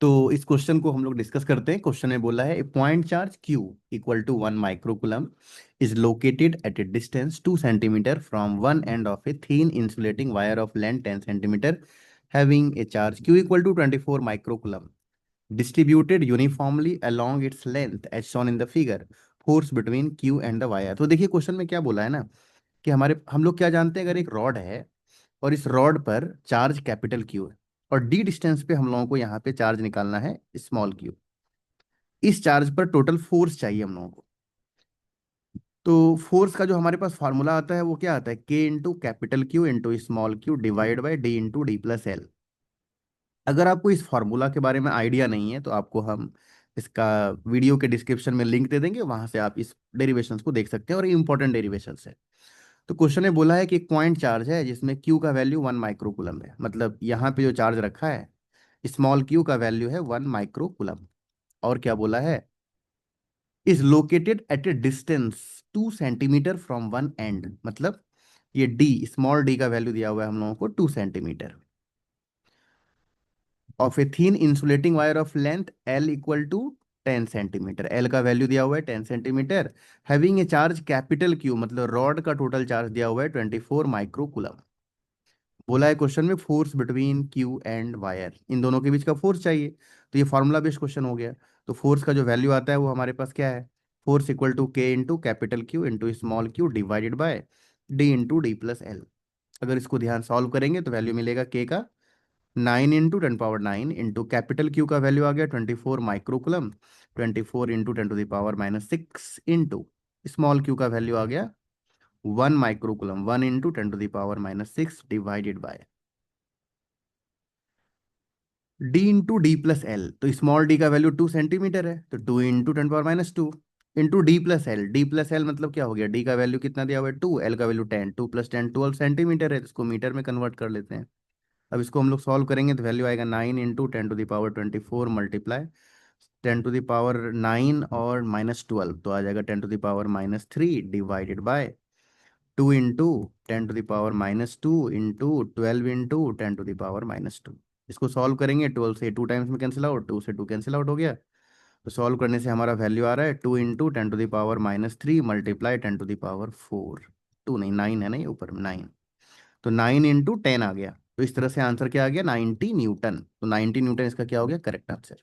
तो इस क्वेश्चन को हम लोग डिस्कस करते हैं। क्वेश्चन में बोला है a point charge Q equal to 1 microcoulomb is located at a distance 2 centimetre from one end of a thin insulating wire of length 10 centimetre having a charge Q equal to 24 microcoulomb distributed uniformly along its length as shown in the figure. Force between Q and the wire. तो देखिए question में क्या बोला है ना कि हम लोग क्या जानते हैं, अगर एक रॉड है और इस रॉड पर चार्ज कैपिटल Q है और डी डिस्टेंस पे हम लोगों को यहाँ पे चार्ज निकालना है स्मॉल q। इस चार्ज पर टोटल फोर्स चाहिए हम लोगों को। तो फोर्स का जो हमारे पास फार्मूला आता है वो क्या आता है, K into capital Q into small q divide by D into D plus L. अगर आपको इस फार्मूला के बारे में आइडिया नहीं है तो आपको हम इसका वीडियो के डिस्क्रिप्शन में लिंक दे देंगे, वहां से आप इस डेरिवेशंस को देख सकते हैं और ये इंपॉर्टेंट डेरिवेशंस है। तो क्वेश्चन में बोला है कि एक पॉइंट चार्ज है जिसमें Q का वैल्यू 1 माइक्रोकुलम है, मतलब यहाँ पे जो चार्ज रखा है स्मॉल q का वैल्यू है 1 माइक्रोकुलम। और क्या बोला है, is located at a distance 2 centimetre from one end, मतलब ये d स्मॉल d का वैल्यू दिया हुआ है हम लोगों को 2 centimetre of a thin insulating wire of length l equal to 10 centimetre. l का वैल्यू दिया हुआ है 10 centimetre, having a charge capital Q, मतलब रॉड का टोटल चार्ज दिया हुआ है 24 माइक्रोकुलम। बोला है क्वेश्चन में force between Q and wire, इन दोनों के बीच का फोर्स चाहिए। तो ये फॉर्मूला बेस्ड क्वेश्चन हो गया। तो फोर्स का जो वैल्यू आता है वो हमारे पास क्या है, force equal to K into capital Q into small q divided by D into D plus L. अगर इसको ध्यान सॉल्व करेंगे तो वैल्यू मिलेगा K का 9 into 10 power 9 into capital Q का वैल्यू आ गया 24 microcoulomb, 24 into 10 to the power -6 into small q का वैल्यू आ गया 1 microcoulomb, 1 into 10 to the power -6 divided by d into D plus L. तो स्मॉल d का value 2 centimetre है, तो 2 into 10 to the power -2 into D plus L. D plus L मतलब क्या हो गया, d का वैल्यू कितना दिया हुआ है 2, l का वैल्यू 10, 2 + 10 12 सेंटीमीटर है, तो इसको मीटर में कन्वर्ट कर लेते हैं। अब इसको हम लोग सॉल्व करेंगे तो वैल्यू आएगा 9 into 10 to the power 24 multiply 10 to the power 9 और -12, तो आ जाएगा 10 to the power -3 divided by 2 into 10 to the power -2 into 12 into 10 to the power -2। इसको सॉल्व करेंगे, 12 से 2 टाइम्स में कैंसिल आउट, 2 से 2 कैंसिल आउट हो गया। तो सॉल्व करने से हमारा वैल्यू आ रहा है 2 into 10 to the power -3 multiply 10 to the power 4। 2 नहीं 9 है ना, ये ऊपर में 9, तो 9 इंटू 10 आ गया। तो इस तरह से आंसर क्या आ गया, 90 न्यूटन। तो 90 न्यूटन इसका क्या हो गया, करेक्ट आंसर।